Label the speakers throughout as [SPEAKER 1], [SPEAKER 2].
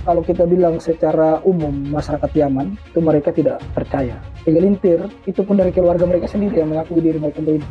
[SPEAKER 1] kalau kita bilang secara umum masyarakat Yaman itu mereka tidak percaya. Segelintir itu pun dari keluarga mereka sendiri yang mengakui diri mereka sendiri.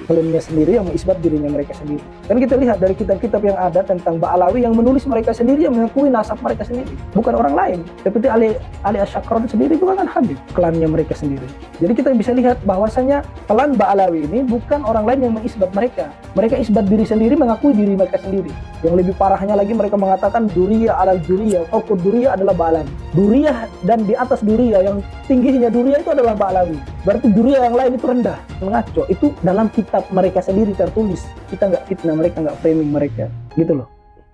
[SPEAKER 1] Klannya sendiri yang mengisbat dirinya mereka sendiri. Dan kita lihat dari kitab-kitab yang ada tentang Ba'alawi yang menulis mereka sendiri yang mengakui nasab mereka sendiri, bukan orang lain. Seperti Ali Asy'aqran sendiri juga kan Habib, klannya mereka sendiri. Jadi kita bisa lihat bahwasanya klan Ba'alawi ini bukan orang lain yang mengisbat mereka. Mereka isbat diri sendiri, mengakui diri mereka sendiri. Yang lebih parahnya lagi mereka mengatakan Duriyah alal Duriyah, Fauqud Duriyah adalah Ba'alawi. Duriyah dan di atas Duriyah, yang tingginya Duriyah itu adalah Ba'alawi. Berarti Duriyah yang lain itu rendah. Mengaco, itu dalam kitab mereka sendiri tertulis. Kita nggak fitnah mereka, nggak framing mereka. Gitu loh.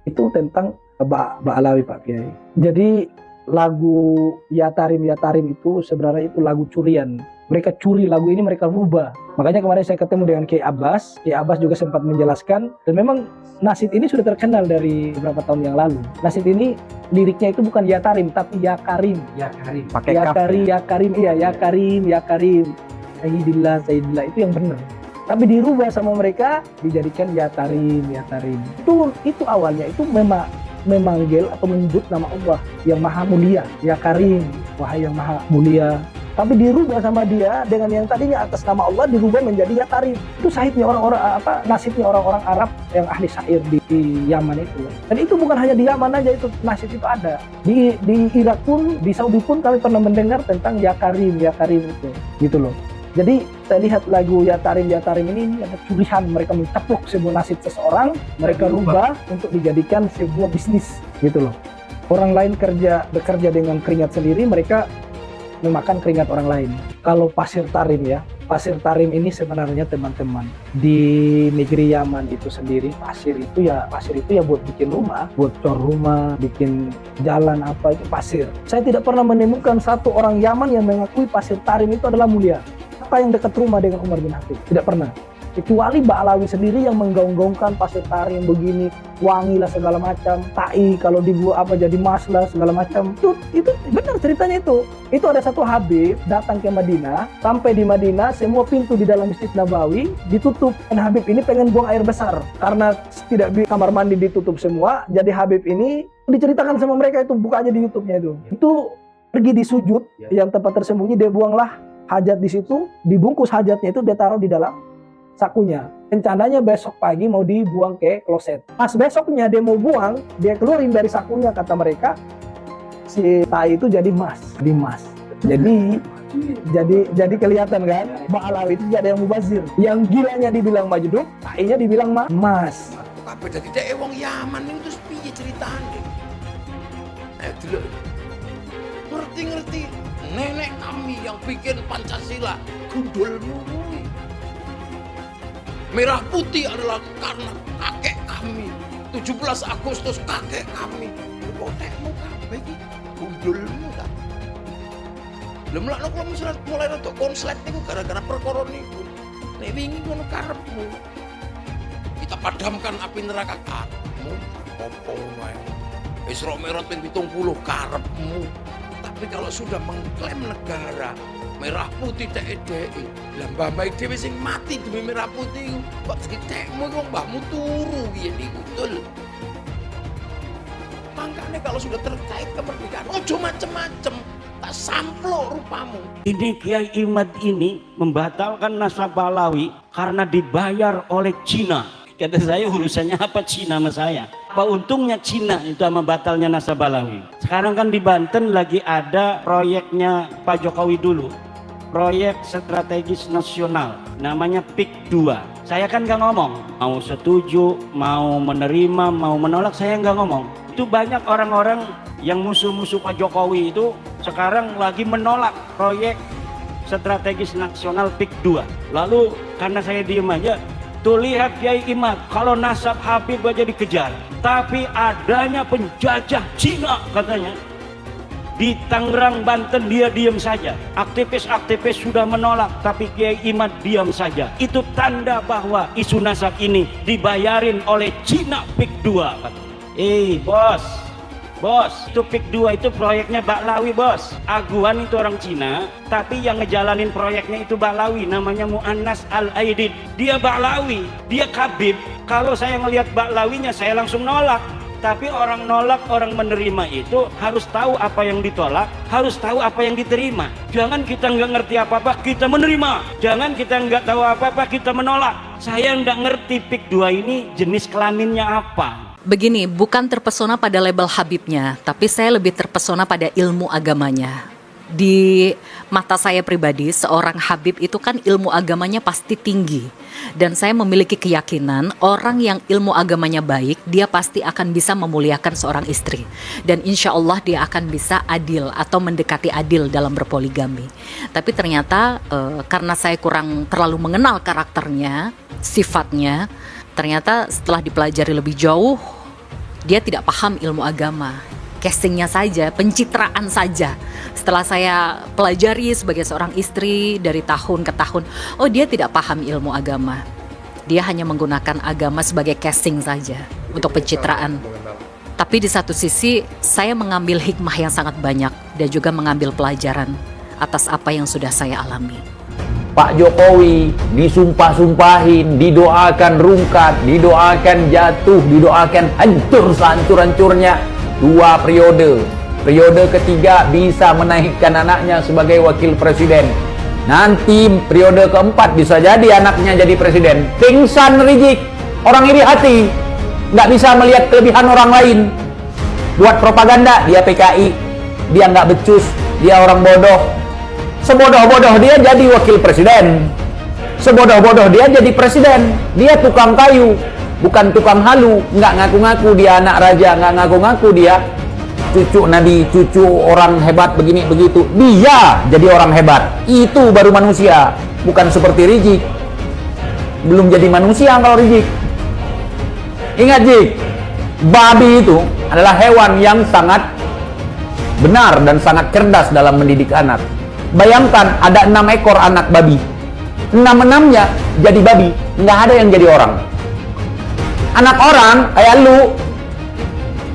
[SPEAKER 1] Itu tentang Ba'alawi Pak Kiai. Jadi lagu Ya Tarim itu sebenarnya itu lagu curian. Mereka curi lagu ini, mereka rubah. Makanya kemarin saya ketemu dengan Kiai Abbas juga sempat menjelaskan, dan memang nasyid ini sudah terkenal dari beberapa tahun yang lalu. Nasyid ini liriknya itu bukan Ya Tarim, tapi Ya Karim.
[SPEAKER 2] Ya Karim, pakai
[SPEAKER 1] Ya
[SPEAKER 2] kaf.
[SPEAKER 1] Karim, Ya Karim, iya Ya Karim, Ya Karim. Sayyidillah, itu yang benar. Tapi dirubah sama mereka, dijadikan Ya Tarim. Itu awalnya itu memanggil atau menyebut nama Allah yang maha mulia, Ya Karim, wahai yang maha mulia. Tapi dirubah sama dia dengan yang tadinya atas nama Allah dirubah menjadi Ya Karim. Itu sahidnya nasyidnya orang-orang Arab yang ahli syair di Yaman itu. Dan itu bukan hanya di Yaman aja, itu nasyid itu ada. Di Irak pun, di Saudi pun kami pernah mendengar tentang Ya Karim itu. Gitu loh. Jadi saya lihat lagu Ya Tarim ini ada curian, mereka menceplok sebuah nasyid seseorang, mereka rubah untuk dijadikan sebuah bisnis, gitu loh. Orang lain bekerja dengan keringat sendiri, mereka memakan keringat orang lain. Kalau Pasir Tarim Pasir Tarim ini sebenarnya teman-teman di negeri Yaman itu sendiri, pasir itu ya buat bikin rumah, buat cor rumah, bikin jalan apa itu pasir. Saya tidak pernah menemukan satu orang Yaman yang mengakui Pasir Tarim itu adalah mulia. Apa yang dekat rumah dengan Umar bin Khattab? Tidak pernah. Kecuali Ba'alawi sendiri yang menggaung-gaungkan Pasir Tarim begini, wangi lah segala macam, tai kalau dibuat apa jadi mas lah segala macam. Itu benar ceritanya itu. Itu ada satu Habib datang ke Madinah, sampai di Madinah semua pintu di dalam Masjid Nabawi ditutup. Dan Habib ini pengen buang air besar karena tidak di kamar mandi ditutup semua. Jadi Habib ini diceritakan sama mereka, itu buka aja di YouTube-nya itu. Itu pergi di sujud yang tempat tersembunyi, dia buanglah hajat di situ, dibungkus hajatnya itu dia taruh di dalam sakunya. Rencananya besok pagi mau dibuang ke kloset. Pas besoknya dia mau buang, dia keluarin dari sakunya, kata mereka si tai itu jadi mas. Jadi kelihatan kan, Ba'alawi itu ada yang mubazir. Yang gilanya dibilang majdub, tainya dibilang mas.
[SPEAKER 3] Kabeh dadi dhek wong Yaman niku terus piye ceritane? Ayo dulu. Ngerti nenek kami yang bikin Pancasila, gundulmu kuwi. Merah putih adalah karena kakek kami. 17 Agustus kakek kami. Kotekmu kabeh iki gundulmu ta. Lha mlakno kula mulai rada konslet niku gara-gara perkara niku. Nek wingi ngono karepmu. Kita padamkan api neraka karepmu. Opo wae. Isra Mi'raj ping 70 karepmu. Tapi kalau sudah mengklaim negara, merah putih dek-deki. Lah mbah-mbah dhewe sing mati demi merah putih kok ditekmu kok mbahmu turu piye niku betul. Makanya kalau sudah terkait kemerdekaan, ojo macem-macem, tak samplok rupamu.
[SPEAKER 2] Ini Kiai Imad ini membatalkan nasab Ba'alawi karena dibayar oleh Cina. Kata saya, urusannya apa Cina sama saya? Apa untungnya Cina itu sama batalnya nasab Ba'alawi? Sekarang kan di Banten lagi ada proyeknya Pak Jokowi dulu, proyek strategis nasional, namanya PIK 2. Saya kan nggak ngomong, mau setuju, mau menerima, mau menolak, saya nggak ngomong. Itu banyak orang-orang yang musuh-musuh Pak Jokowi itu sekarang lagi menolak proyek strategis nasional PIK 2. Lalu karena saya diem aja, tuh lihat Kiai Imad, kalau nasab Habib aja dikejar, tapi adanya penjajah Cina katanya di Tangerang, Banten, dia diam saja. Aktivis-aktivis sudah menolak, tapi Kiai Imad diam saja. Itu tanda bahwa isu nasab ini dibayarin oleh Cina PIK 2. Bos, itu PIK 2 itu proyeknya Ba'alawi bos. Aguan itu orang Cina, tapi yang ngejalanin proyeknya itu Ba'alawi, namanya Mu'annas Al-Aidid. Dia Ba'alawi, dia Habib. Kalau saya ngelihat Ba'alawinya, saya langsung nolak. Tapi orang nolak, orang menerima itu harus tahu apa yang ditolak, harus tahu apa yang diterima. Jangan kita nggak ngerti apa-apa, kita menerima. Jangan kita nggak tahu apa-apa, kita menolak. Saya nggak ngerti pik 2 ini jenis kelaminnya apa.
[SPEAKER 4] Begini, bukan terpesona pada label Habibnya, tapi saya lebih terpesona pada ilmu agamanya. Di mata saya pribadi, seorang Habib itu kan ilmu agamanya pasti tinggi. Dan saya memiliki keyakinan orang yang ilmu agamanya baik, dia pasti akan bisa memuliakan seorang istri. Dan insya Allah dia akan bisa adil atau mendekati adil dalam berpoligami. Tapi ternyata karena saya kurang terlalu mengenal karakternya, sifatnya, ternyata setelah dipelajari lebih jauh, dia tidak paham ilmu agama. Castingnya saja, pencitraan saja. Setelah saya pelajari sebagai seorang istri dari tahun ke tahun, oh dia tidak paham ilmu agama. Dia hanya menggunakan agama sebagai casting saja untuk pencitraan. Tapi di satu sisi saya mengambil hikmah yang sangat banyak dan juga mengambil pelajaran atas apa yang sudah saya alami.
[SPEAKER 5] Pak Jokowi disumpah-sumpahin, didoakan rungkat, didoakan jatuh, didoakan hancur sehancur-hancurnya 2 periode. Periode ketiga bisa menaikkan anaknya sebagai wakil presiden. Nanti periode keempat bisa jadi anaknya jadi presiden. Pingsan Rizik, orang iri hati, nggak bisa melihat kelebihan orang lain. Buat propaganda, dia PKI, dia nggak becus, dia orang bodoh. Sebodoh-bodoh dia jadi wakil presiden. Sebodoh-bodoh dia jadi presiden. Dia tukang kayu, bukan tukang halu. Nggak ngaku-ngaku dia anak raja, nggak ngaku-ngaku dia cucu nabi, cucu orang hebat begini begitu. Dia jadi orang hebat. Itu baru manusia, bukan seperti Rizik. Belum jadi manusia kalau Rizik. Ingat Jik, babi itu adalah hewan yang sangat benar dan sangat cerdas dalam mendidik anak. Bayangkan ada 6 ekor anak babi, 6-6-nya jadi babi, nggak ada yang jadi orang. Anak orang kayak lu,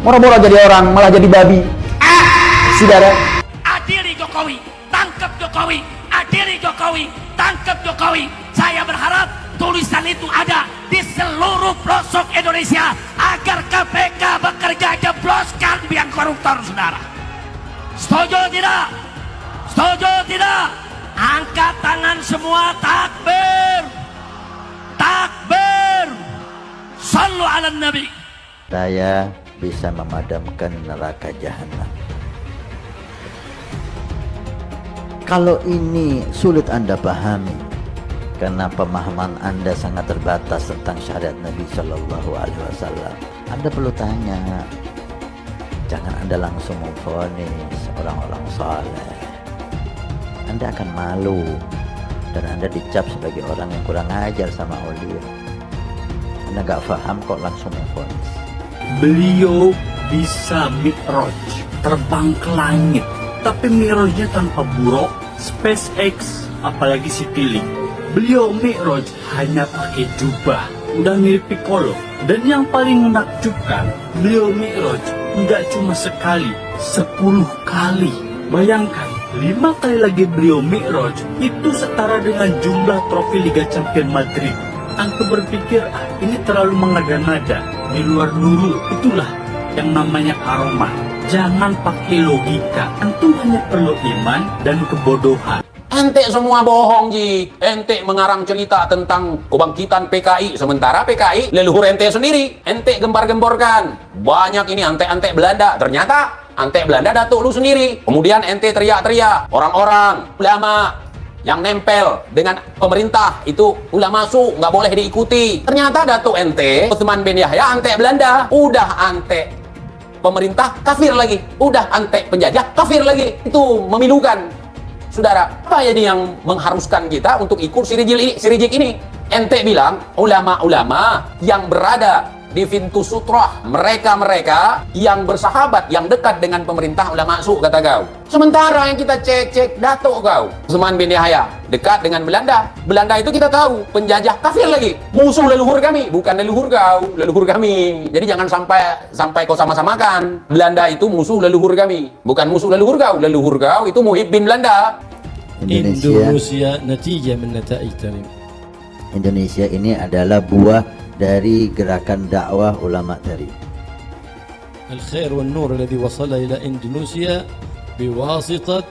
[SPEAKER 5] moro-moro jadi orang, malah jadi babi. Saudara,
[SPEAKER 6] adili Jokowi, tangkap Jokowi, adili Jokowi, tangkap Jokowi. Saya berharap tulisan itu ada di seluruh pelosok Indonesia agar KPK bekerja jebloskan biang koruptor, saudara. Setuju tidak? Setuju tidak? Angkat tangan semua, takbir, takbir, sallu ala nabi.
[SPEAKER 7] Saya bisa memadamkan neraka jahanam. Kalau ini sulit Anda pahami karena pemahaman Anda sangat terbatas tentang syariat Nabi Shallallahu Alaihi Wasallam, Anda perlu tanya. Jangan Anda langsung memvonis orang-orang saleh. Anda akan malu dan Anda dicap sebagai orang yang kurang ajar sama aulia. Anda gak paham kok langsung memvonis.
[SPEAKER 8] Beliau bisa mi'raj, terbang ke langit, tapi mi'rajnya tanpa buruk, SpaceX, apalagi Citylink. Beliau mi'raj hanya pakai jubah, udah mirip Piccolo. Dan yang paling menakjubkan, beliau mi'raj nggak cuma sekali, 10 kali. Bayangkan, 5 kali lagi beliau mi'raj, itu setara dengan jumlah trofi Liga Champions Madrid. Antum berpikir, ini terlalu mengada-ngada, di luar nurul. Itulah yang namanya karomah. Jangan pakai logika, antum hanya perlu iman dan kebodohan.
[SPEAKER 3] Ente semua bohong, Jik. Ente mengarang cerita tentang kebangkitan PKI, sementara PKI leluhur ente sendiri. Ente gembar-gemborkan. Banyak ini ante-ante Belanda. Ternyata ante Belanda datuk lu sendiri. Kemudian ente teriak-teriak. Orang-orang, ulama yang nempel dengan pemerintah itu ulama su, nggak boleh diikuti. Ternyata datuk ente, Utsman bin Yahya, ante Belanda. Udah ante pemerintah, kafir lagi. Udah ante penjajah, kafir lagi. Itu memilukan. Saudara, apa jadi yang mengharuskan kita untuk ikut si Rizik ini? Ente bilang, ulama-ulama yang berada di pintu sutroh, mereka-mereka yang bersahabat, yang dekat dengan pemerintah ulama su, kata kau. Sementara yang kita cek-cek datuk kau, Utsman bin Yahya, dekat dengan Belanda. Belanda itu kita tahu, penjajah, kafir lagi. Musuh leluhur kami, bukan leluhur kau, leluhur kami. Jadi jangan sampai kau sama-samakan. Belanda itu musuh leluhur kami, bukan musuh leluhur kau. Leluhur kau itu muhibbin Belanda.
[SPEAKER 7] Indonesia ini adalah buah dari gerakan dakwah ulama tadi.
[SPEAKER 9] الخير والنور الذي وصل إلى إندونيسيا بواسطة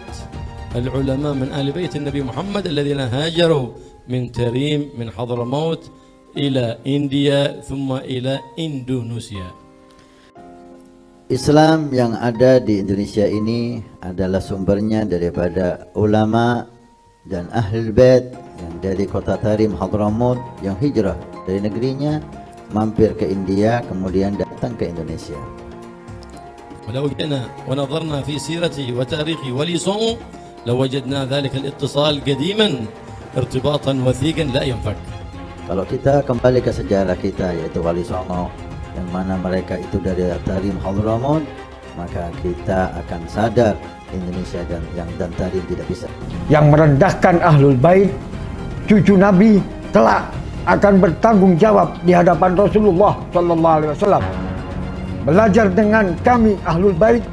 [SPEAKER 9] العلماء من آل بيت النبي محمد الذين هاجروا من تريم من حضرموت إلى إنديا ثم إلى إندونيسيا.
[SPEAKER 7] Islam yang ada di Indonesia ini adalah sumbernya daripada ulama dan Ahlul Bait yang dari kota Tarim Hadramaut yang hijrah dari negerinya mampir ke India kemudian datang ke Indonesia.
[SPEAKER 9] ولو جئنا ونظرنا في سيرته وتاريخه ولي صنع لوجدنا ذلك الاتصال قديما ارتباطا وثيقا لا ينفك.
[SPEAKER 7] Kalau kita kembali ke sejarah kita yaitu Wali Songo yang mana mereka itu dari Tarim Hadramaut, maka kita akan sadar Indonesia dan Tarim tidak bisa.
[SPEAKER 10] Yang merendahkan Ahlul Bait, cucu Nabi, kelak akan bertanggung jawab di hadapan Rasulullah Sallallahu Alaihi Wasallam. Belajar dengan kami Ahlul Bait,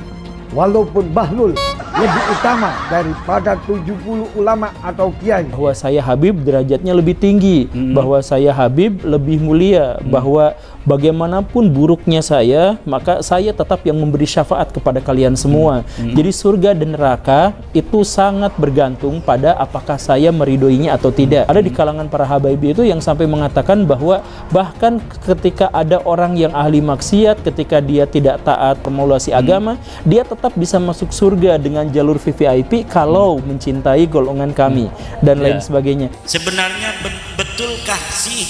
[SPEAKER 10] walaupun Bahlul lebih utama daripada 70 ulama atau kiai.
[SPEAKER 11] Bahwa saya Habib derajatnya lebih tinggi, bahwa saya Habib lebih mulia, bahwa bagaimanapun buruknya saya, maka saya tetap yang memberi syafaat kepada kalian semua. Jadi surga dan neraka itu sangat bergantung pada apakah saya meridhoinya atau tidak. Ada di kalangan para habaib itu yang sampai mengatakan bahwa bahkan ketika ada orang yang ahli maksiat, ketika dia tidak taat formulasi agama, dia tetap bisa masuk surga dengan jalur VVIP kalau mencintai golongan kami dan lain sebagainya.
[SPEAKER 2] Sebenarnya betulkah sih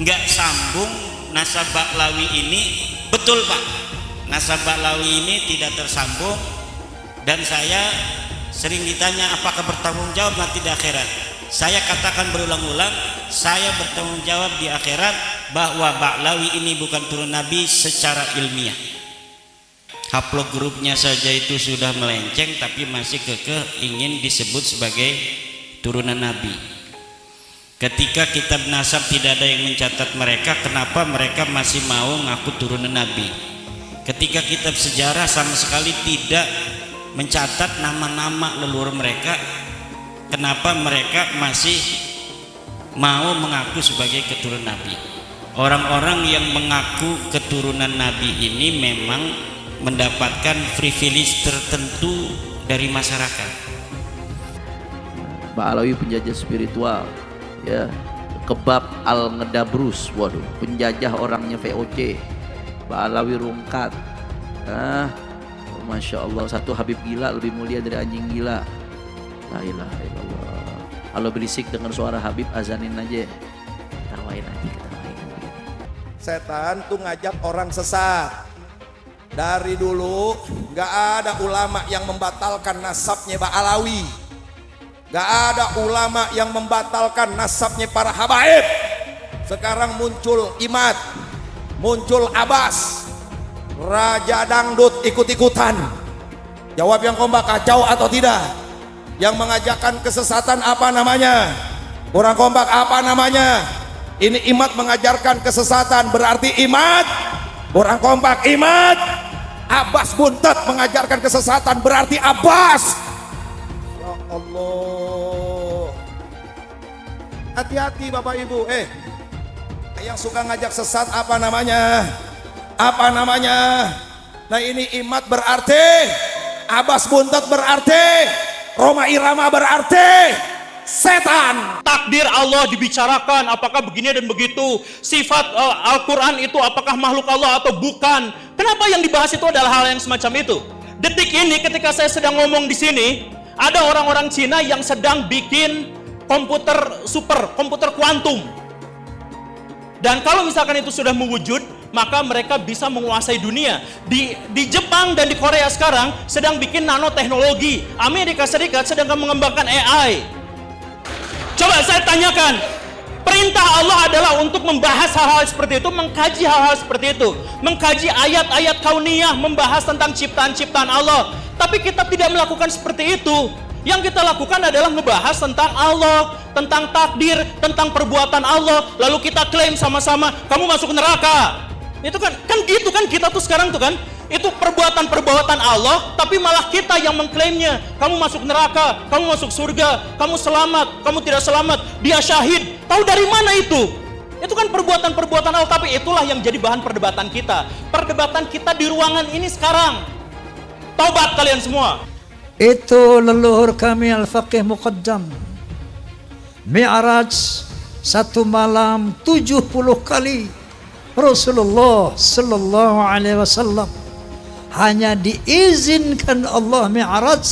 [SPEAKER 2] nggak sambung nasab Ba'lawi ini? Betul Pak, nasab Ba'lawi ini tidak tersambung, dan saya sering ditanya apakah bertanggung jawab nanti di akhirat. Saya katakan berulang-ulang, saya bertanggung jawab di akhirat bahwa Ba'lawi ini bukan turun Nabi secara ilmiah. Haplog grupnya saja itu sudah melenceng, tapi masih kekeh ingin disebut sebagai turunan Nabi. Ketika kitab nasab tidak ada yang mencatat mereka, kenapa mereka masih mau ngaku turunan Nabi? Ketika kitab sejarah sama sekali tidak mencatat nama-nama leluhur mereka, kenapa mereka masih mau mengaku sebagai keturunan Nabi? Orang-orang yang mengaku keturunan Nabi ini memang mendapatkan privilege tertentu dari masyarakat.
[SPEAKER 12] Ba'lawi penjajah spiritual, ya, kebab al-ngedabrus, waduh, penjajah orangnya VOC. Ba'lawi rungkat, masya Allah, satu Habib gila lebih mulia dari anjing gila. La ilaha illallah. Kalau berisik dengar suara Habib, azanin aja, ketawain aja, ketawain.
[SPEAKER 3] Setan tuh ngajak orang sesat. Dari dulu gak ada ulama yang membatalkan nasabnya Ba'lawi, gak ada ulama yang membatalkan nasabnya para habaib. Sekarang muncul Imad, muncul Abbas, Raja Dangdut ikut-ikutan. Jawab yang kompak, kacau atau tidak? Yang mengajakkan kesesatan apa namanya? Kurang kompak apa namanya? Ini Imad mengajarkan kesesatan, berarti Imad. Kurang kompak, Imad. Abbas Buntet mengajarkan kesesatan, berarti Abbas. Ya Allah, hati-hati Bapak Ibu. Yang suka ngajak sesat apa namanya? Apa namanya? Nah ini Imad berarti, Abbas Buntet berarti, Roma Irama berarti setan.
[SPEAKER 13] Takdir Allah dibicarakan, apakah begini dan begitu. Sifat Al-Quran itu apakah makhluk Allah atau bukan. Kenapa yang dibahas itu adalah hal yang semacam itu? Detik ini ketika saya sedang ngomong di sini, ada orang-orang Cina yang sedang bikin komputer super, komputer kuantum. Dan kalau misalkan itu sudah mewujud, maka mereka bisa menguasai dunia. Di Jepang dan di Korea sekarang sedang bikin nanoteknologi. Amerika Serikat sedang mengembangkan AI. Coba saya tanyakan, perintah Allah adalah untuk membahas hal-hal seperti itu, mengkaji hal-hal seperti itu, mengkaji ayat-ayat kauniyah, membahas tentang ciptaan-ciptaan Allah. Tapi kita tidak melakukan seperti itu. Yang kita lakukan adalah membahas tentang Allah, tentang takdir, tentang perbuatan Allah. Lalu kita klaim sama-sama, kamu masuk neraka. Itu kan gitu kan kita tuh sekarang tuh kan. Itu perbuatan-perbuatan Allah, tapi malah kita yang mengklaimnya. Kamu masuk neraka, kamu masuk surga, kamu selamat, kamu tidak selamat, dia syahid. Tahu dari mana itu? Itu kan perbuatan-perbuatan Allah, tapi itulah yang jadi bahan perdebatan kita. Perdebatan kita di ruangan ini sekarang. Taubat kalian semua.
[SPEAKER 14] Itu leluhur kami Al-Faqih Muqaddam. Mi'raj satu malam 70 kali. Rasulullah sallallahu alaihi wasallam hanya diizinkan Allah Mi'raj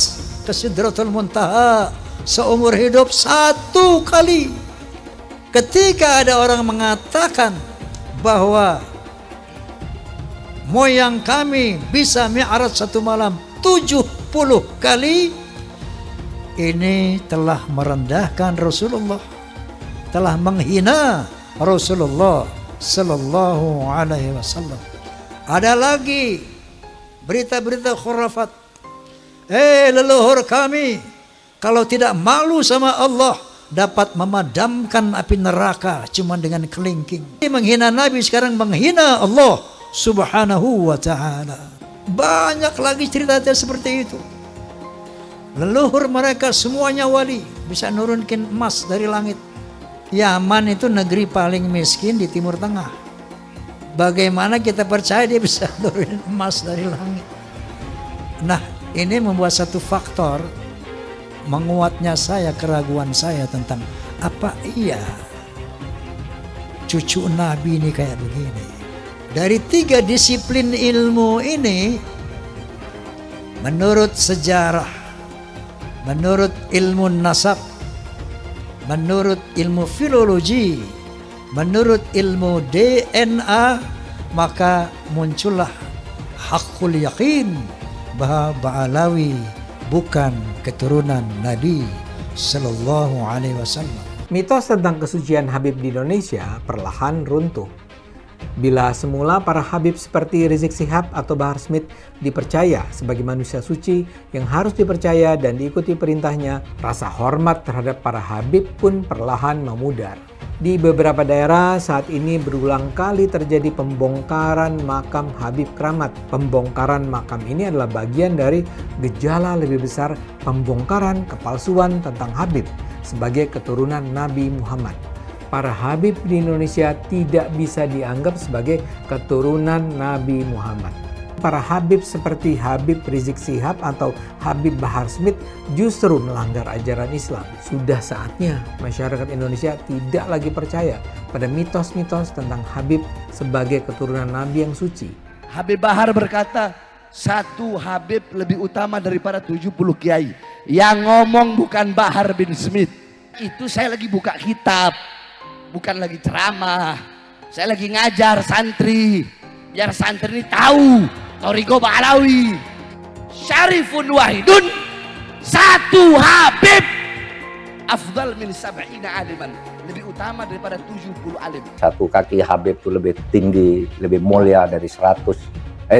[SPEAKER 14] ke Sidratul Muntaha seumur hidup 1 kali. Ketika ada orang mengatakan bahwa moyang kami bisa mi'raj 1 malam 70 kali, ini telah merendahkan Rasulullah, telah menghina Rasulullah sallallahu alaihi wasallam. Ada lagi berita-berita khurafat. Leluhur kami kalau tidak malu sama Allah dapat memadamkan api neraka cuma dengan kelingking. Menghina Nabi sekarang menghina Allah subhanahu wa ta'ala. Banyak lagi cerita seperti itu. Leluhur mereka semuanya wali, bisa nurunkan emas dari langit. Yaman itu negeri paling miskin di Timur Tengah. Bagaimana kita percaya dia bisa nurunin emas dari langit? Nah, ini membuat satu faktor menguatnya keraguan saya tentang apa iya cucu Nabi ini kayak begini. Dari 3 disiplin ilmu ini, menurut sejarah, menurut ilmu nasab, menurut ilmu filologi, menurut ilmu DNA, maka muncullah hakul yakin bahwa Ba'alawi bukan keturunan Nabi Sallallahu Alaihi Wasallam.
[SPEAKER 15] Mitos tentang kesucian Habib di Indonesia perlahan runtuh. Bila semula para Habib seperti Rizik Syihab atau Bahar Smith dipercaya sebagai manusia suci yang harus dipercaya dan diikuti perintahnya, rasa hormat terhadap para Habib pun perlahan memudar. Di beberapa daerah saat ini berulang kali terjadi pembongkaran makam Habib Keramat. Pembongkaran makam ini adalah bagian dari gejala lebih besar pembongkaran kepalsuan tentang Habib sebagai keturunan Nabi Muhammad. Para Habib di Indonesia tidak bisa dianggap sebagai keturunan Nabi Muhammad. Para Habib seperti Habib Rizik Syihab atau Habib Bahar Smith justru melanggar ajaran Islam. Sudah saatnya masyarakat Indonesia tidak lagi percaya pada mitos-mitos tentang Habib sebagai keturunan Nabi yang suci.
[SPEAKER 16] Habib Bahar berkata, 1 Habib lebih utama daripada 70 kiai. Yang ngomong bukan Bahar bin Smith. Itu saya lagi buka kitab, bukan lagi ceramah. Saya lagi ngajar santri, biar santri ini tahu Thariqah Ba'alawi syarifun wahidun, 1 Habib afdal min 70 aliman, lebih utama daripada 70 alim.
[SPEAKER 17] 1 kaki Habib itu lebih tinggi, lebih mulia dari 70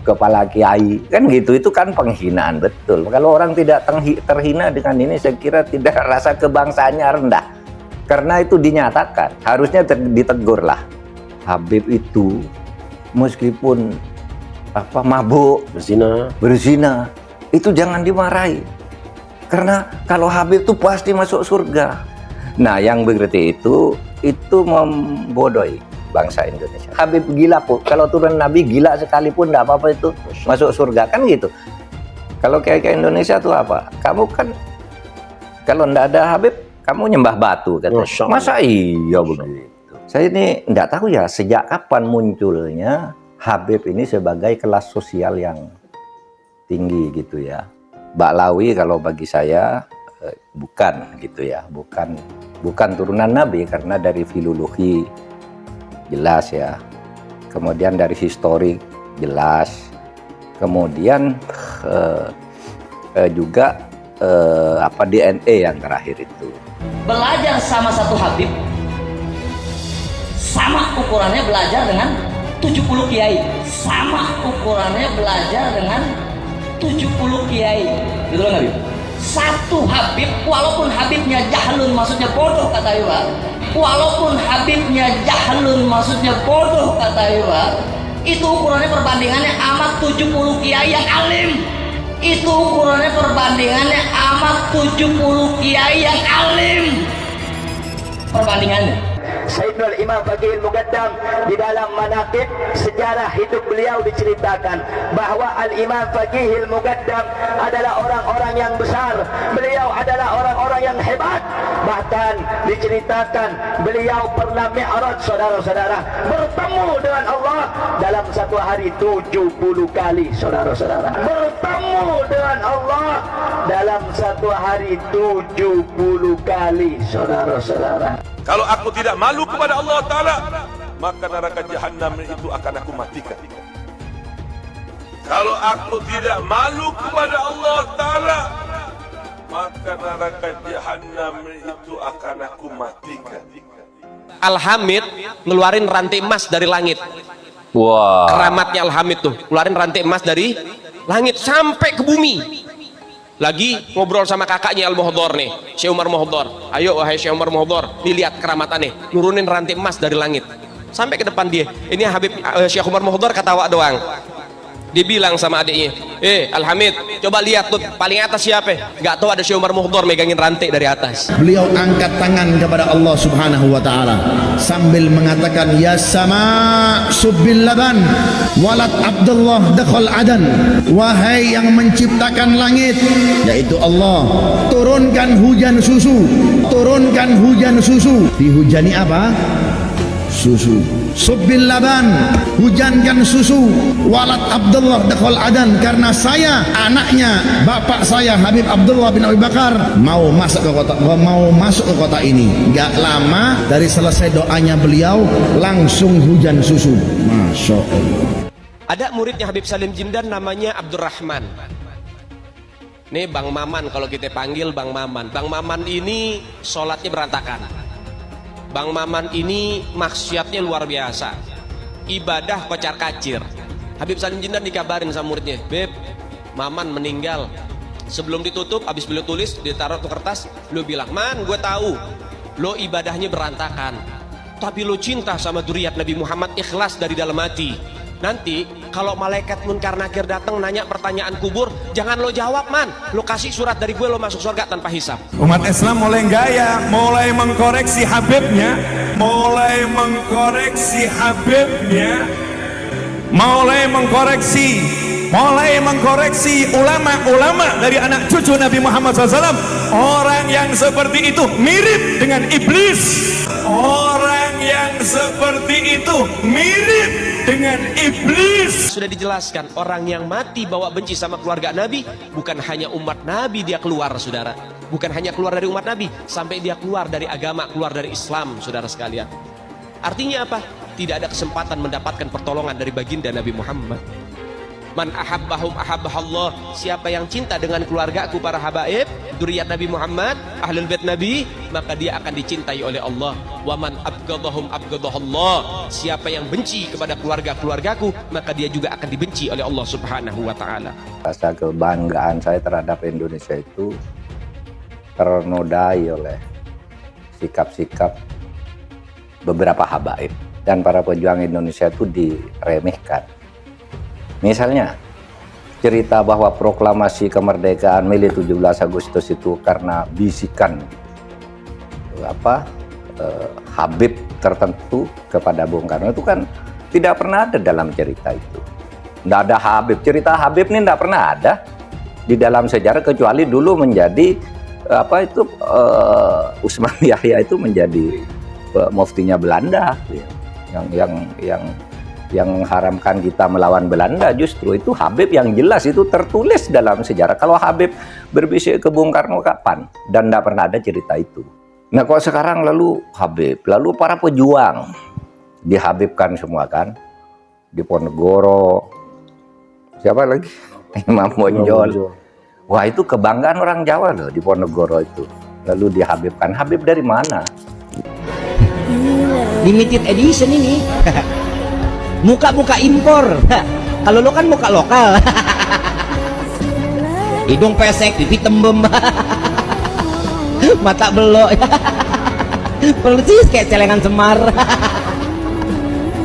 [SPEAKER 17] kepala kiai, kan gitu. Itu kan penghinaan betul. Kalau orang tidak terhina dengan ini, saya kira tidak, rasa kebangsaannya rendah, karena itu dinyatakan, harusnya ditegur lah. Habib itu meskipun mabuk, berzina, itu jangan dimarahi, karena kalau Habib itu pasti masuk surga. Nah, yang begitu itu membodohi bangsa Indonesia. Habib gila pun, kalau turun Nabi gila sekalipun tidak apa-apa, itu masuk surga, kan gitu. Kalau kayak Indonesia tuh apa? Kamu kan kalau tidak ada Habib, kamu nyembah batu kan? Masa iya begitu? Saya ini tidak tahu ya sejak kapan munculnya Habib ini sebagai kelas sosial yang tinggi gitu ya. Ba'alawi kalau bagi saya bukan gitu ya, bukan turunan Nabi, karena dari filologi jelas ya, kemudian dari historik jelas, kemudian juga DNA yang terakhir itu.
[SPEAKER 18] Belajar sama 1 Habib sama ukurannya belajar dengan 70 kiai, sama ukurannya belajar dengan 70 kiai, gitu loh Habib. 1 Habib, walaupun Habibnya jahlun, maksudnya bodoh kata Iwan, walaupun Habibnya jahlun, maksudnya bodoh kata Iwan, itu ukurannya perbandingannya amat 70 kiai yang alim. Itu ukurannya perbandingannya amat 70 kiai yang alim. Perbandingannya
[SPEAKER 19] Sayyidina Imam Faqihil Muqaddam di dalam manaqib sejarah hidup beliau diceritakan bahwa Al-Imam Faqihil Muqaddam adalah orang-orang yang besar, beliau adalah orang-orang yang hebat. Bahkan diceritakan beliau pernah mi'raj, saudara-saudara, bertemu dengan Allah dalam satu hari 70 kali, saudara-saudara. Bertemu dengan Allah dalam satu hari 70 kali, saudara-saudara.
[SPEAKER 20] Kalau aku tidak malu kepada Allah Ta'ala, maka neraka jahanam itu akan aku matikan. Kalau aku tidak malu kepada Allah Ta'ala, maka neraka jahanam itu akan aku matikan.
[SPEAKER 21] Al-Hamid ngeluarin rantai emas dari langit.
[SPEAKER 5] Wah.
[SPEAKER 21] Keramatnya Al-Hamid tuh, ngeluarin rantai emas dari langit sampai ke bumi. Lagi ngobrol sama kakaknya Al-Muhdhar nih, Syekh Umar Muhdhar. Ayo wahai Syekh Umar Muhdhar, dilihat keramatannya, nurunin rantai emas dari langit sampai ke depan dia. Ini Habib Syekh Umar Muhdhar ketawa doang. Dia bilang sama adiknya, Al-Hamid, coba lihat tuh paling atas siapa? Gak tahu ada Syekh Umar Muhdhar megangin rantai dari atas.
[SPEAKER 22] Beliau angkat tangan kepada Allah Subhanahu wa taala sambil mengatakan, ya sama subbil laban walad Abdullah dakhal adan. Wahai yang menciptakan langit, yaitu Allah, turunkan hujan susu. Turunkan hujan susu. Dihujani apa? Susu. Subbil laban, hujankan susu. Walad Abdullah dakhal adan, karena saya anaknya bapak saya Habib Abdullah bin Abi Bakar mau masuk ke kota ini. Gak lama dari selesai doanya beliau langsung hujan susu. Masya Allah.
[SPEAKER 21] Ada muridnya Habib Salim Jindan namanya Abdurrahman. Nih Bang Maman, kalau kita panggil Bang Maman. Bang Maman ini sholatnya berantakan. Bang Maman ini maksiatnya luar biasa, ibadah kocar kacir. Habib Salim Jindan dikabarin sama muridnya, Beb, Maman meninggal. Sebelum ditutup, habis beliau tulis, ditaruh ke kertas, lo bilang, Man, gue tahu lo ibadahnya berantakan, tapi lo cinta sama dzurriyyat Nabi Muhammad, ikhlas dari dalam hati. Nanti kalau malaikat Munkar Nakir datang nanya pertanyaan kubur, jangan lo jawab, Man, lo kasih surat dari gue, lo masuk surga tanpa hisab.
[SPEAKER 23] Umat Islam mulai gaya, mulai mengkoreksi Habibnya, mulai mengkoreksi Habibnya, mulai mengkoreksi ulama-ulama dari anak cucu Nabi Muhammad SAW. Orang yang seperti itu mirip dengan iblis. Orang yang seperti itu mirip dengan iblis.
[SPEAKER 21] Sudah dijelaskan, orang yang mati bawa benci sama keluarga Nabi, bukan hanya umat Nabi dia keluar, saudara. Bukan hanya keluar dari umat Nabi, sampai dia keluar dari agama, keluar dari Islam, saudara sekalian. Artinya apa? Tidak ada kesempatan mendapatkan pertolongan dari baginda Nabi Muhammad. Man ahabbahum ahabbahallah. Siapa yang cinta dengan keluargaku para habaib, dzurriyyat Nabi Muhammad, ahlul bait Nabi, maka dia akan dicintai oleh Allah. Wa man abghadahum abghadahallah. Siapa yang benci kepada keluargaku, maka dia juga akan dibenci oleh Allah Subhanahu wa taala.
[SPEAKER 17] Rasa kebanggaan saya terhadap Indonesia itu ternodai oleh sikap-sikap beberapa habaib dan para pejuang Indonesia itu diremehkan. Misalnya cerita bahwa proklamasi kemerdekaan Mei 17 Agustus itu karena bisikan Habib tertentu kepada Bung Karno, itu kan tidak pernah ada dalam cerita itu. Tidak ada Habib, cerita Habib ini tidak pernah ada di dalam sejarah, kecuali dulu menjadi Usman Yahya itu menjadi muftinya Belanda, yang mengharamkan kita melawan Belanda. Justru itu Habib yang jelas itu tertulis dalam sejarah. Kalau Habib berbisik ke Bung Karno kapan? Dan tidak pernah ada cerita itu. Nah kok sekarang lalu Habib, lalu para pejuang dihabibkan semua kan? Diponegoro, siapa lagi? Imam Bonjol. Wah itu kebanggaan orang Jawa loh, Diponegoro itu. Lalu dihabibkan. Habib dari mana?
[SPEAKER 24] Limited edition ini. Muka-muka impor. Kalau lo kan muka lokal. Hidung pesek, pipi tembem. Mata belok. Persis kayak celengan Semar.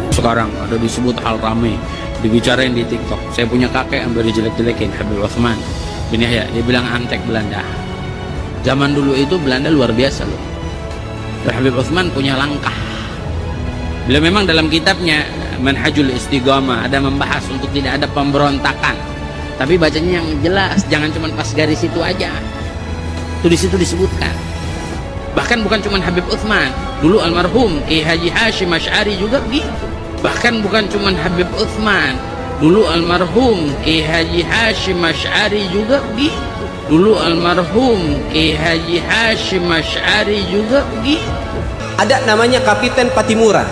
[SPEAKER 25] Sekarang ada disebut hal rame, dibicarain di TikTok. Saya punya kakek yang dijelek-jelekin, Habib Utsman bin Yahya. Dia bilang antek Belanda. Zaman dulu itu Belanda luar biasa loh. Habib Utsman punya langkah Beliau memang dalam kitabnya Manhajul Istiqamah ada membahas untuk tidak ada pemberontakan, tapi bacanya yang jelas, jangan cuma pas garis itu aja. Itu di situ disebutkan. Bahkan bukan cuma Habib Utsman, dulu almarhum Kiai Haji Hashim Asy'ari juga begitu. Bahkan bukan cuma Habib Utsman, dulu almarhum Kiai Haji Hashim Asy'ari juga begitu. Dulu almarhum Kiai Haji Hashim Asy'ari juga begitu.
[SPEAKER 1] Ada namanya Kapiten Patimura.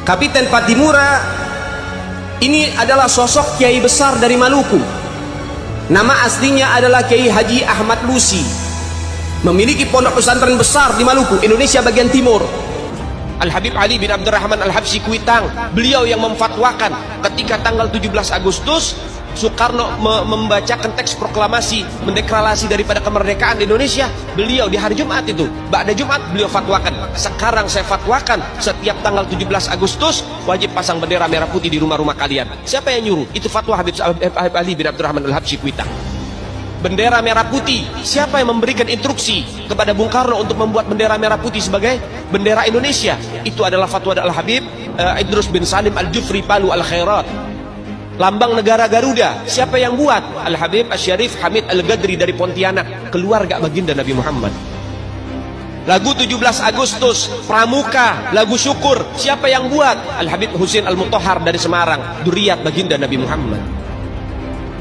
[SPEAKER 1] Kapiten Patimura ini adalah sosok kiai besar dari Maluku. Nama aslinya adalah Kiai Haji Ahmad Lusi. Memiliki pondok pesantren besar di Maluku, Indonesia bagian timur. Al-Habib Ali bin Abdurrahman Al-Habsyi Kuitang, beliau yang memfatwakan ketika tanggal 17 Agustus Soekarno membacakan teks proklamasi mendeklarasi daripada kemerdekaan Indonesia. Beliau di hari Jumat itu, ba'da Jumat beliau fatwakan, sekarang saya fatwakan setiap tanggal 17 Agustus wajib pasang bendera merah putih di rumah-rumah kalian. Siapa yang nyuruh? Itu fatwa Habib Ali bin Abdurrahman Al-Habsyi Kuitang. Bendera merah putih, siapa yang memberikan instruksi kepada Bung Karno untuk membuat bendera merah putih sebagai bendera Indonesia? Itu adalah fatwa Al-Habib Idrus bin Salim Al-Jufri Palu Al-Khairat. Lambang negara Garuda, siapa yang buat? Al-Habib Asy-Syarif Hamid Al-Gadri dari Pontianak, keluarga baginda Nabi Muhammad. Lagu 17 Agustus, Pramuka, lagu syukur, siapa yang buat? Al-Habib Husain Al-Mutahhar dari Semarang, dzurriyyah baginda Nabi Muhammad.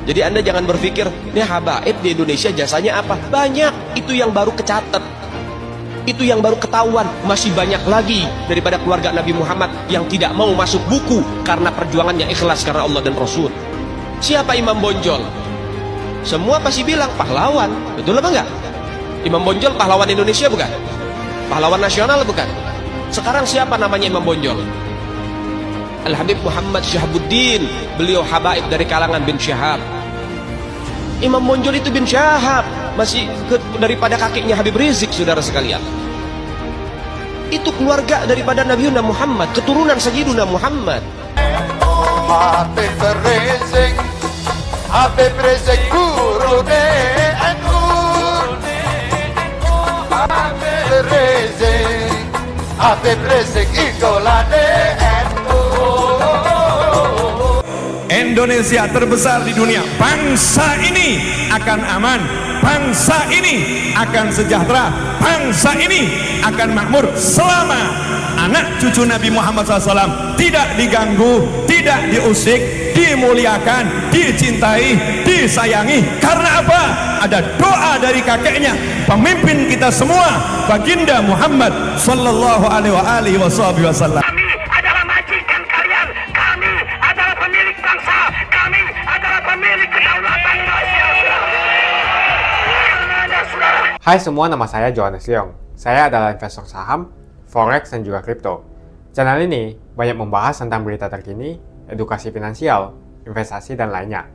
[SPEAKER 1] Jadi Anda jangan berpikir, ini habaib di Indonesia jasanya apa? Banyak, itu yang baru kecatat. Itu yang baru ketahuan. Masih banyak lagi daripada keluarga Nabi Muhammad yang tidak mau masuk buku karena perjuangannya ikhlas karena Allah dan Rasul. Siapa Imam Bonjol? Semua pasti bilang pahlawan. Betul apa enggak? Imam Bonjol pahlawan Indonesia bukan? Pahlawan nasional bukan? Sekarang siapa namanya Imam Bonjol? Al-Habib Muhammad Syahabuddin, beliau habaib dari kalangan bin Syahab. Imam Bonjol itu bin Syahab, masih daripada kakeknya Habib Rizik, saudara sekalian. Itu keluarga daripada Nabi Muhammad, keturunan Sayyiduna Muhammad.
[SPEAKER 4] Habib Rizik, Habib Rizik gurune NU. Habib Rizik, Habib Rizik idolane NU.
[SPEAKER 23] Indonesia terbesar di dunia. Bangsa ini akan aman, bangsa ini akan sejahtera, bangsa ini akan makmur selama anak cucu Nabi Muhammad SAW tidak diganggu, tidak diusik, dimuliakan, dicintai, disayangi. Karena apa? Ada doa dari kakeknya, pemimpin kita semua, baginda Muhammad sallallahu alaihi wasallam.
[SPEAKER 4] Kami adalah majikan kalian, kami adalah pemilik bangsa, kami adalah pemilik kedaulatan Indonesia.
[SPEAKER 6] Hai semua, nama saya Johannes Leong. Saya adalah investor saham, forex, dan juga kripto. Channel ini banyak membahas tentang berita terkini, edukasi finansial, investasi, dan lainnya.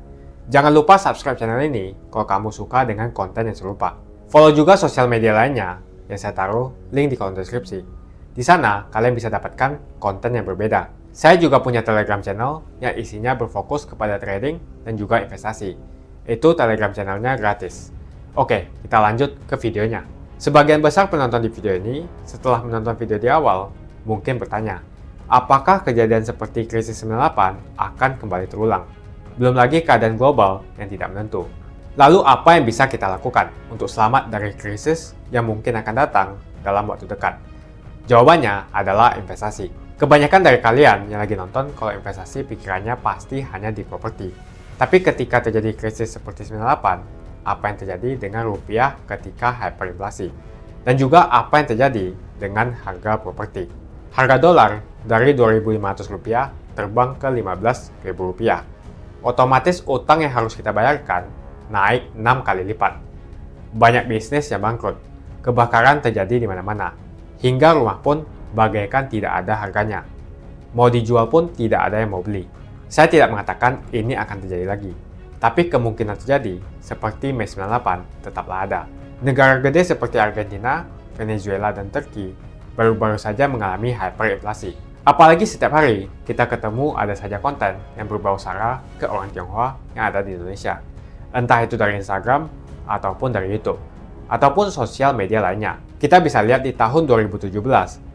[SPEAKER 6] Jangan lupa subscribe channel ini kalau kamu suka dengan konten yang serupa. Follow juga sosial media lainnya yang saya taruh link di kolom deskripsi. Di sana kalian bisa dapatkan konten yang berbeda. Saya juga punya Telegram channel yang isinya berfokus kepada trading dan juga investasi. Itu Telegram channelnya gratis. Oke, kita lanjut ke videonya. Sebagian besar penonton di video ini, setelah menonton video di awal, mungkin bertanya, apakah kejadian seperti krisis 98 akan kembali terulang? Belum lagi keadaan global yang tidak menentu. Lalu apa yang bisa kita lakukan untuk selamat dari krisis yang mungkin akan datang dalam waktu dekat? Jawabannya adalah investasi. Kebanyakan dari kalian yang lagi nonton kalau investasi pikirannya pasti hanya di properti. Tapi ketika terjadi krisis seperti 98, apa yang terjadi dengan rupiah ketika hyperinflasi? Dan juga apa yang terjadi dengan harga properti? Harga dolar dari Rp2.500 terbang ke Rp15.000. Otomatis utang yang harus kita bayarkan naik 6 kali lipat. Banyak bisnis yang bangkrut. Kebakaran terjadi di mana-mana. Hingga rumah pun bagaikan tidak ada harganya. Mau dijual pun tidak ada yang mau beli. Saya tidak mengatakan ini akan terjadi lagi. Tapi kemungkinan terjadi seperti Mei 98 tetaplah ada. Negara gede seperti Argentina, Venezuela, dan Turki baru-baru saja mengalami hyperinflasi. Apalagi setiap hari kita ketemu ada saja konten yang berbau sara ke orang Tionghoa yang ada di Indonesia. Entah itu dari Instagram, ataupun dari YouTube, ataupun sosial media lainnya. Kita bisa lihat di tahun 2017,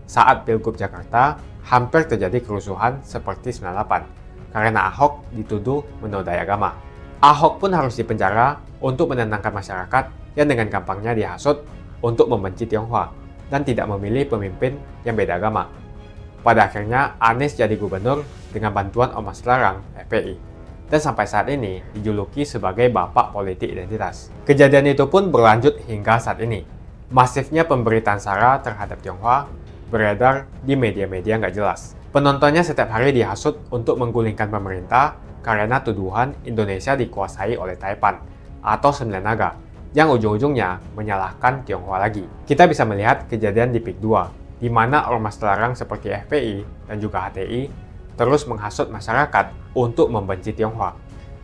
[SPEAKER 6] saat Pilgub Jakarta hampir terjadi kerusuhan seperti 98 karena Ahok dituduh menodai agama. Ahok pun harus dipenjara untuk menenangkan masyarakat yang dengan gampangnya dihasut untuk membenci Tionghoa dan tidak memilih pemimpin yang beda agama. Pada akhirnya Anies jadi gubernur dengan bantuan Ormas Terlarang FPI dan sampai saat ini dijuluki sebagai bapak politik identitas. Kejadian itu pun berlanjut hingga saat ini. Masifnya pemberitaan sara terhadap Tionghoa beredar di media-media nggak jelas. Penontonnya setiap hari dihasut untuk menggulingkan pemerintah karena tuduhan Indonesia dikuasai oleh Taipan atau Sembilan Naga yang ujung-ujungnya menyalahkan Tionghoa lagi. Kita bisa melihat kejadian di PIK 2, di mana ormas terlarang seperti FPI dan juga HTI terus menghasut masyarakat untuk membenci Tionghoa.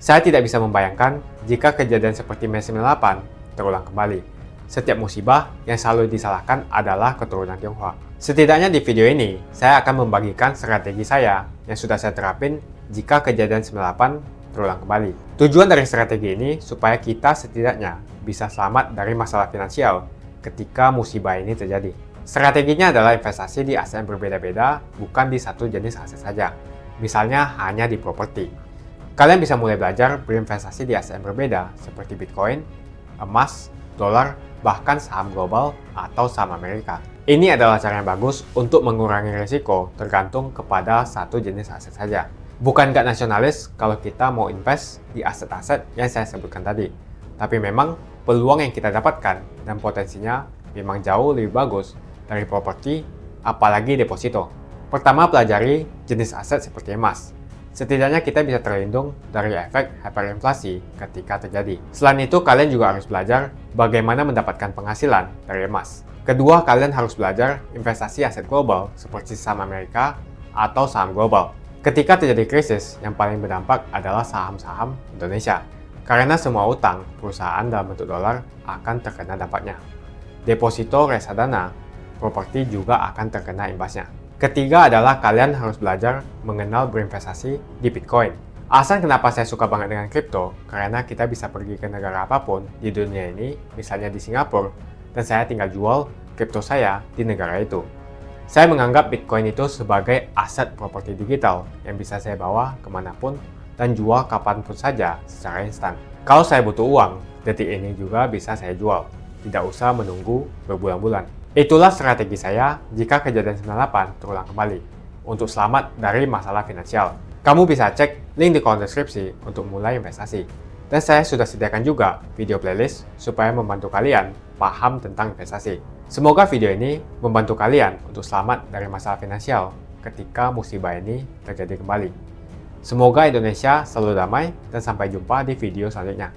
[SPEAKER 6] Saya tidak bisa membayangkan jika kejadian seperti Mei 98 terulang kembali. Setiap musibah yang selalu disalahkan adalah keturunan Tionghoa. Setidaknya di video ini, saya akan membagikan strategi saya yang sudah saya terapin jika kejadian 98 terulang kembali. Tujuan dari strategi ini supaya kita setidaknya bisa selamat dari masalah finansial ketika musibah ini terjadi. Strateginya adalah investasi di aset yang berbeda-beda, bukan di satu jenis aset saja. Misalnya hanya di properti. Kalian bisa mulai belajar berinvestasi di aset yang berbeda seperti Bitcoin, emas, dolar, bahkan saham global atau saham Amerika. Ini adalah cara yang bagus untuk mengurangi risiko tergantung kepada satu jenis aset saja. Bukan nggak nasionalis kalau kita mau invest di aset-aset yang saya sebutkan tadi. Tapi memang peluang yang kita dapatkan dan potensinya memang jauh lebih bagus dari properti, apalagi deposito. Pertama, pelajari jenis aset seperti emas. Setidaknya kita bisa terlindung dari efek hyperinflasi ketika terjadi. Selain itu, kalian juga harus belajar bagaimana mendapatkan penghasilan dari emas. Kedua, kalian harus belajar investasi aset global seperti saham Amerika atau saham global. Ketika terjadi krisis, yang paling berdampak adalah saham-saham Indonesia. Karena semua utang perusahaan dalam bentuk dolar akan terkena dampaknya. Deposito reksadana properti juga akan terkena imbasnya. Ketiga adalah kalian harus belajar mengenal berinvestasi di Bitcoin. Alasan kenapa saya suka banget dengan kripto, karena kita bisa pergi ke negara apapun di dunia ini, misalnya di Singapura, dan saya tinggal jual kripto saya di negara itu. Saya menganggap Bitcoin itu sebagai aset properti digital yang bisa saya bawa kemanapun dan jual kapanpun saja secara instan. Kalau saya butuh uang, detik ini juga bisa saya jual. Tidak usah menunggu berbulan-bulan. Itulah strategi saya jika kejadian 98 terulang kembali, untuk selamat dari masalah finansial. Kamu bisa cek link di kolom deskripsi untuk mulai investasi. Dan saya sudah sediakan juga video playlist supaya membantu kalian paham tentang investasi. Semoga video ini membantu kalian untuk selamat dari masalah finansial ketika musibah ini terjadi kembali. Semoga Indonesia selalu damai dan sampai jumpa di video selanjutnya.